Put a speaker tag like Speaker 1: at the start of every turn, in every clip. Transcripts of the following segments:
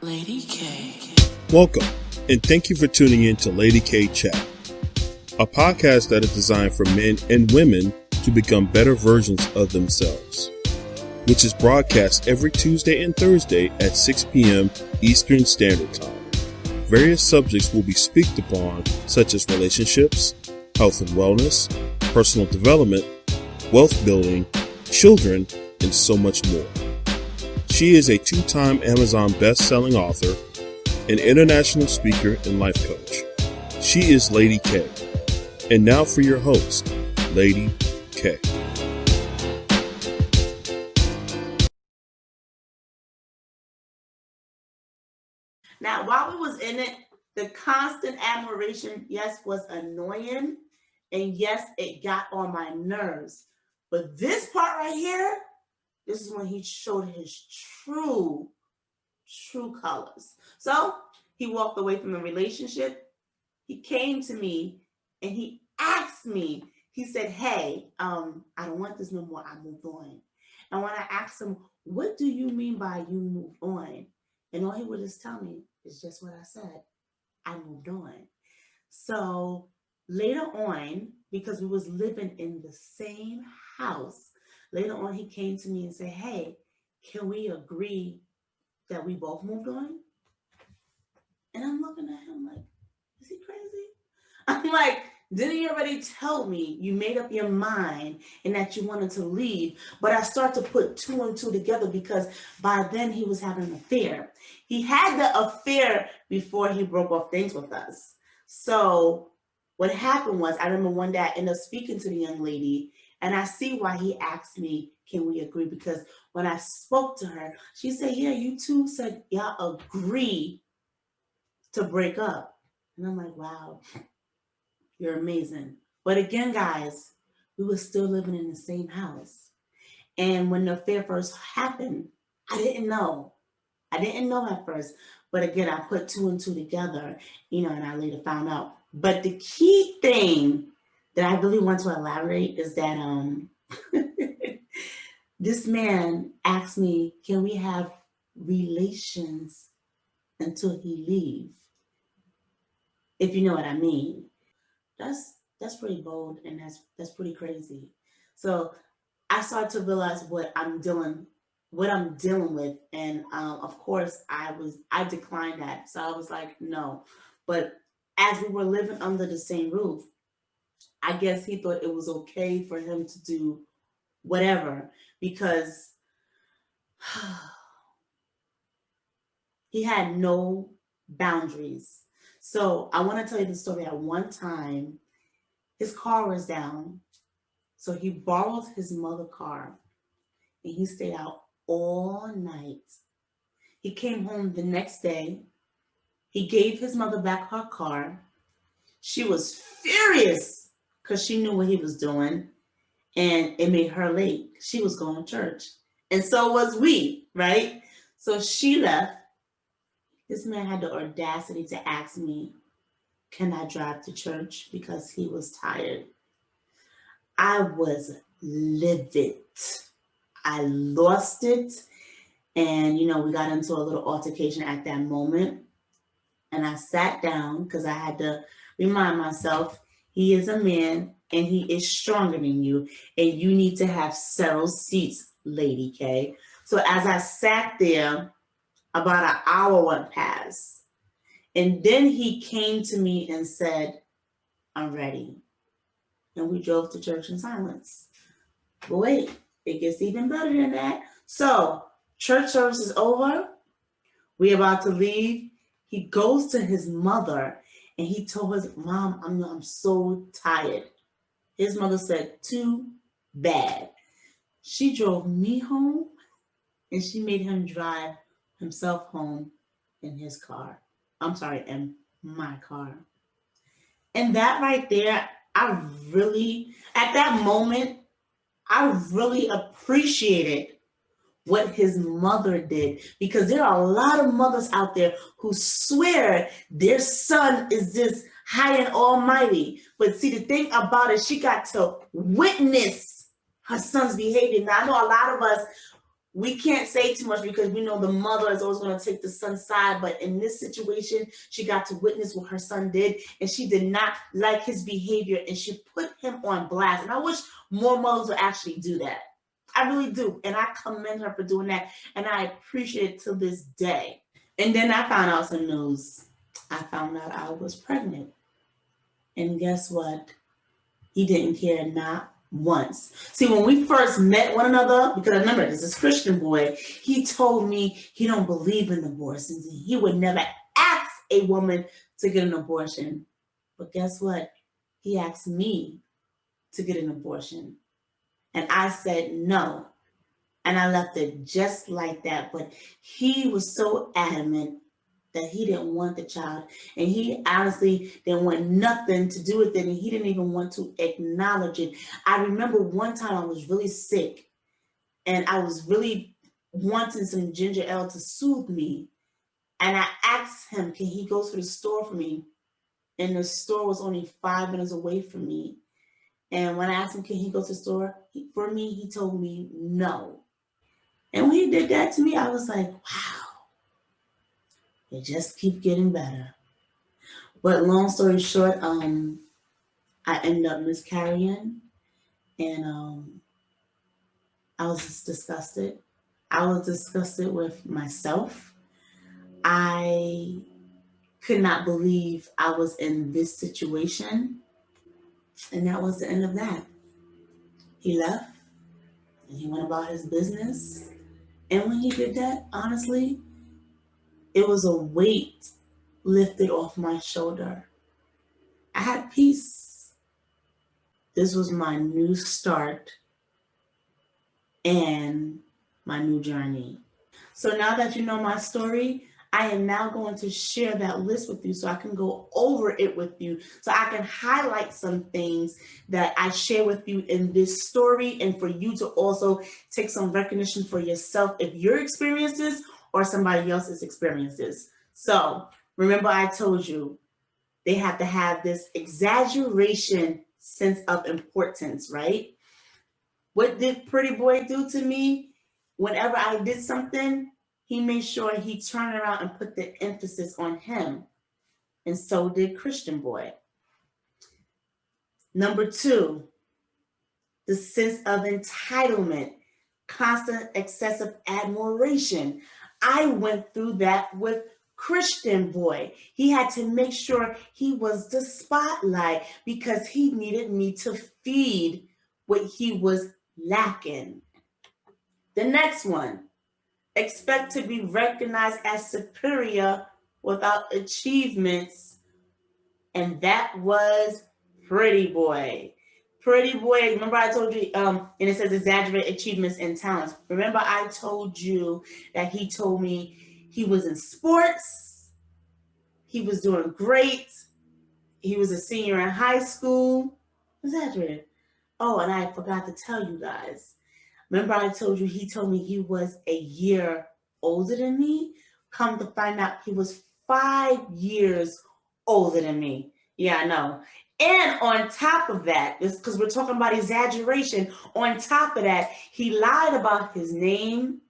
Speaker 1: Lady K.
Speaker 2: Welcome, and thank you for tuning in to Lady K Chat, a podcast that is designed for men and women to become better versions of themselves, which is broadcast every Tuesday and Thursday at 6 p.m. Eastern Standard Time. Various subjects will be spoken upon, such as relationships, health and wellness, personal development, wealth building, children, and so much more. She is a two-time Amazon best-selling author, an international speaker, and life coach. She is Lady K. And now for your host, Lady K.
Speaker 3: Now, while we was in it, the constant admiration, yes, was annoying. And yes, it got on my nerves. But this part right here, this is when he showed his true colors. So he walked away from the relationship. He came to me and he asked me, he said, hey, I don't want this no more. I moved on. And when I asked him, what do you mean by you moved on? And all he would just tell me is just what I said. I moved on. So later on, because we was living in the same house, later on he came to me and said, hey, can we agree that we both moved on? And I'm looking at him like, is he crazy? I'm like, didn't you already tell me you made up your mind and that you wanted to leave? But I start to put two and two together because by then he was having an affair. He had the affair before he broke off things with us. So what happened was, I remember one day I ended up speaking to the young lady and I see why he asked me, can we agree? Because when I spoke to her, she said, yeah, you two said y'all agree to break up. And I'm like, wow, you're amazing. But again, guys, we were still living in the same house. And when the affair first happened, I didn't know. I didn't know at first. But again, I put two and two together, and I later found out. But the key thing that I really want to elaborate is that this man asked me, can we have relations until he leaves? If you know what I mean. That's pretty bold and that's pretty crazy. So I started to realize what I'm dealing with. And of course I declined that. So I was like, no. But as we were living under the same roof, I guess he thought it was okay for him to do whatever because he had no boundaries. So I want to tell you the story. At one time, his car was down. So he borrowed his mother's car and he stayed out all night. He came home the next day. He gave his mother back her car. She was furious because she knew what he was doing and it made her late. She was going to church. And so was we, right? So she left. This man had the audacity to ask me, can I drive to church? Because he was tired. I was livid. I lost it. And, we got into a little altercation at that moment. And I sat down because I had to remind myself, he is a man and he is stronger than you. And you need to have settled seats, Lady K. So as I sat there, about an hour went past. And then he came to me and said, I'm ready. And we drove to church in silence. But wait, it gets even better than that. So church service is over. We're about to leave. He goes to his mother and he told his mom, I'm so tired. His mother said, too bad. She drove me home and she made him drive himself home in his car. I'm sorry, in my car. And that right there, at that moment, I really appreciated what his mother did, because there are a lot of mothers out there who swear their son is this high and almighty. But see, the thing about it, she got to witness her son's behavior. Now, I know a lot of us, we can't say too much because we know the mother is always going to take the son's side. But in this situation, she got to witness what her son did, and she did not like his behavior, and she put him on blast. And I wish more mothers would actually do that. I really do. And I commend her for doing that. And I appreciate it to this day. And then I found out some news. I found out I was pregnant. And guess what? He didn't care, not once. See, when we first met one another, because I remember this is Christian boy, he told me he don't believe in abortions and he would never ask a woman to get an abortion. But guess what? He asked me to get an abortion. And I said no. And I left it just like that. But he was so adamant that he didn't want the child. And he honestly didn't want nothing to do with it. And he didn't even want to acknowledge it. I remember one time I was really sick. And I was really wanting some ginger ale to soothe me. And I asked him, can he go to the store for me? And the store was only 5 minutes away from me. And when I asked him, can he go to the store for me? He told me no. And when he did that to me, I was like, wow, it just keep getting better. But long story short, I ended up miscarrying, and I was just disgusted. I was disgusted with myself. I could not believe I was in this situation. And that was the end of that. He left and he went about his business. And when he did that, honestly, it was a weight lifted off my shoulder. I had peace. This was my new start and my new journey. So now that you know my story, I am now going to share that list with you so I can go over it with you, so I can highlight some things that I share with you in this story, and for you to also take some recognition for yourself if you're experiencing this or somebody else has experienced this. So remember, I told you they have to have this exaggeration sense of importance, right? What did Pretty Boy do to me? Whenever I did something, he made sure he turned around and put the emphasis on him. And so did Christian Boy. Number 2, the sense of entitlement, constant excessive admiration. I went through that with Christian Boy. He had to make sure he was the spotlight because he needed me to feed what he was lacking. The next one, expect to be recognized as superior without achievements. And that was Pretty Boy. Pretty Boy, remember I told you, and it says exaggerate achievements and talents. Remember I told you that he told me he was in sports, he was doing great, he was a senior in high school. Exaggerated. Oh, and I forgot to tell you guys. Remember I told you he told me he was a year older than me? Come to find out he was 5 years older than me. Yeah, I know. And on top of that, this because we're talking about exaggeration, on top of that, he lied about his name.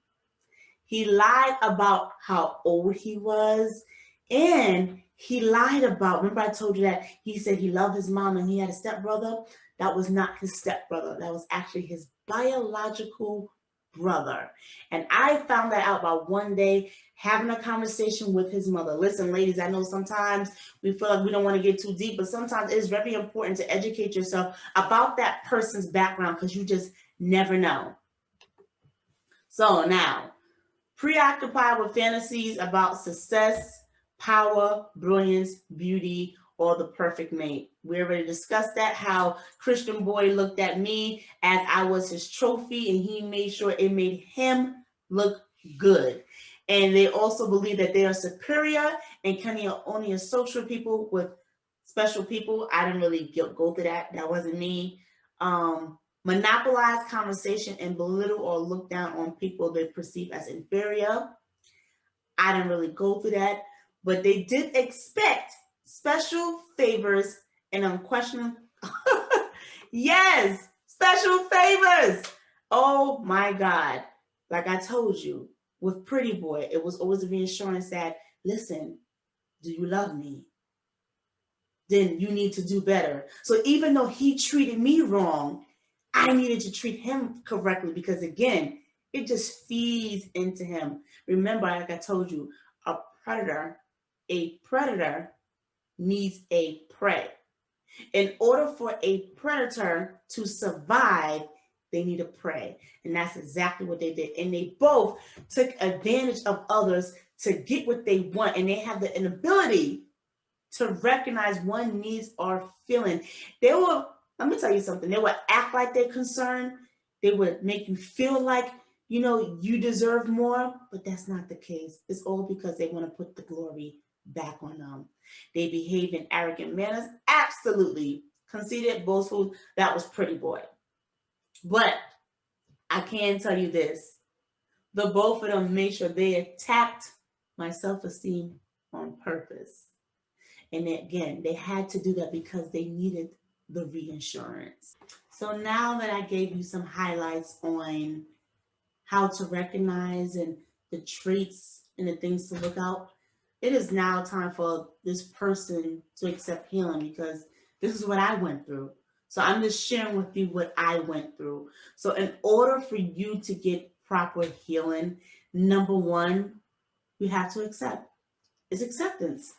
Speaker 3: He lied about how old he was. And he lied about, remember I told you that he said he loved his mom and he had a stepbrother? That was not his stepbrother. That was actually his biological brother. And I found that out by one day having a conversation with his mother. Listen, ladies, I know sometimes we feel like we don't want to get too deep, but sometimes it's very important to educate yourself about that person's background because you just never know. So now, preoccupied with fantasies about success, power, brilliance, beauty, or the perfect mate. We already discussed that, how Christian Boy looked at me as I was his trophy, and he made sure it made him look good. And they also believe that they are superior and can only associate people with special people. I didn't really go through that. That wasn't me. Monopolize conversation and belittle or look down on people they perceive as inferior. I didn't really go through that, but they did expect special favors and unquestionable. Yes, special favors. Oh my God. Like I told you, with Pretty Boy, it was always the reassurance that, listen, do you love me? Then you need to do better. So even though he treated me wrong, I needed to treat him correctly because, again, it just feeds into him. Remember, like I told you, a predator, a predator needs a prey. In order for a predator to survive, they need a prey. And that's exactly what they did. And they both took advantage of others to get what they want. And they have the inability to recognize one needs or feeling. They will, let me tell you something, they will act like they're concerned. They would make you feel like, you deserve more, but that's not the case. It's all because they want to put the glory back on them. They behave in arrogant manners. Absolutely. Conceited, boastful. That was Pretty Boy. But I can tell you this. The both of them made sure they attacked my self-esteem on purpose. And again, they had to do that because they needed the reinsurance. So now that I gave you some highlights on how to recognize and the traits and the things to look out, it is now time for this person to accept healing because this is what I went through. So I'm just sharing with you what I went through. So in order for you to get proper healing, number one, you have to accept. It's acceptance.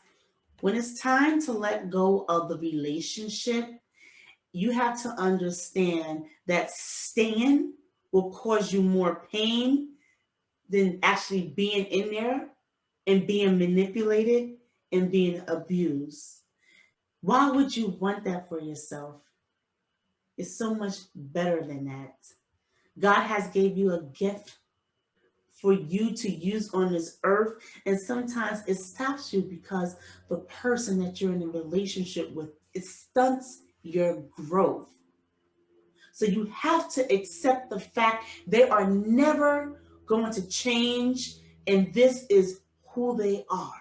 Speaker 3: When it's time to let go of the relationship, you have to understand that staying will cause you more pain than actually being in there and being manipulated and being abused. Why would you want that for yourself? It's so much better than that. God has gave you a gift for you to use on this earth, and sometimes it stops you because the person that you're in a relationship with, it stunts your growth. So you have to accept the fact they are never going to change, and this is who they are.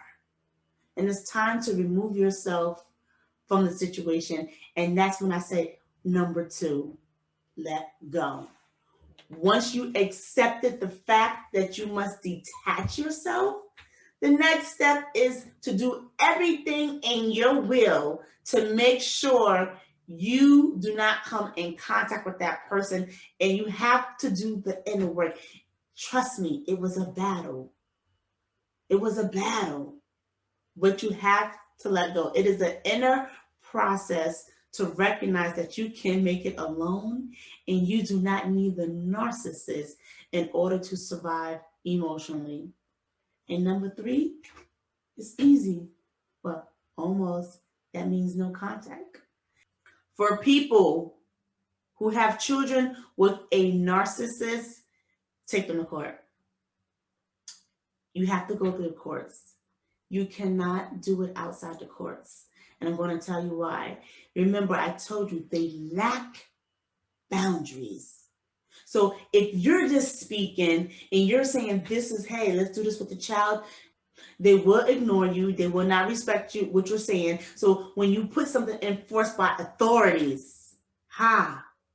Speaker 3: And it's time to remove yourself from the situation. And that's when I say, number two, let go. Once you accepted the fact that you must detach yourself, the next step is to do everything in your will to make sure you do not come in contact with that person, and you have to do the inner work. Trust me, it was a battle. It was a battle, but you have to let go. It is an inner process to recognize that you can make it alone and you do not need the narcissist in order to survive emotionally. And number three, it's easy, but almost that means no contact. For people who have children with a narcissist, take them to court. You have to go through the courts. You cannot do it outside the courts. And I'm going to tell you why. Remember, I told you they lack boundaries. So if you're just speaking and you're saying this is, hey, let's do this with the child, they will ignore you. They will not respect you, what you're saying. So when you put something enforced by authorities,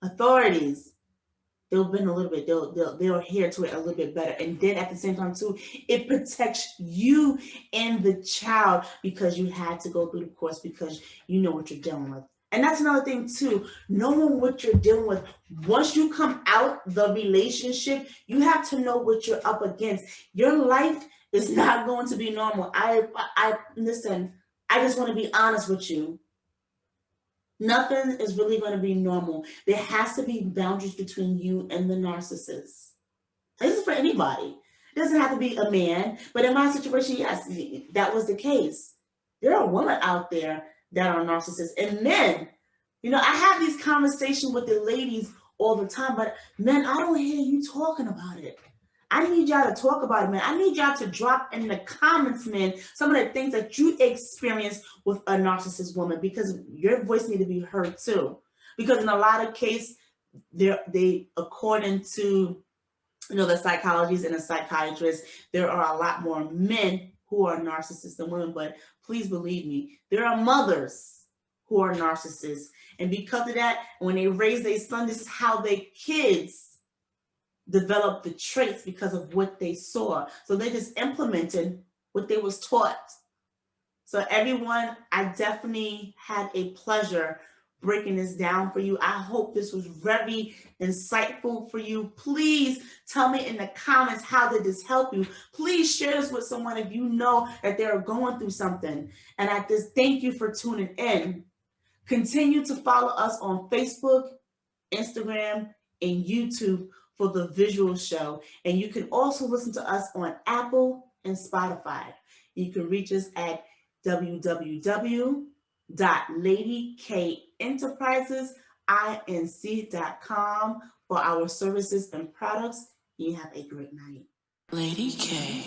Speaker 3: authorities, they'll bend a little bit. They'll adhere to it a little bit better. And then at the same time too, it protects you and the child because you had to go through the course because you know what you're dealing with. And that's another thing too, knowing what you're dealing with. Once you come out the relationship, you have to know what you're up against. Your life is not going to be normal. I listen, I just want to be honest with you. Nothing is really going to be normal. There has to be boundaries between you and the narcissist. This is for anybody. It doesn't have to be a man, but in my situation, yes, that was the case. There are women out there that are narcissists, and men. I have these conversations with the ladies all the time, but men, I don't hear you talking about it. I need y'all to talk about it, man. I need y'all to drop in the comments, man, some of the things that you experienced with a narcissist woman, because your voice needs to be heard too. Because in a lot of cases, they according to the psychologists and the psychiatrists, there are a lot more men who are narcissists than women. But please believe me, there are mothers who are narcissists. And because of that, when they raise their son, this is how their kids develop the traits because of what they saw. So they just implemented what they was taught. So everyone, I definitely had a pleasure breaking this down for you. I hope this was very insightful for you. Please tell me in the comments, how did this help you? Please share this with someone if you know that they're going through something. And I just thank you for tuning in. Continue to follow us on Facebook, Instagram, and YouTube for the visual show. And you can also listen to us on Apple and Spotify. You can reach us at www.LadyKEnterprisesinc.com for our services and products. You have a great night. Lady K.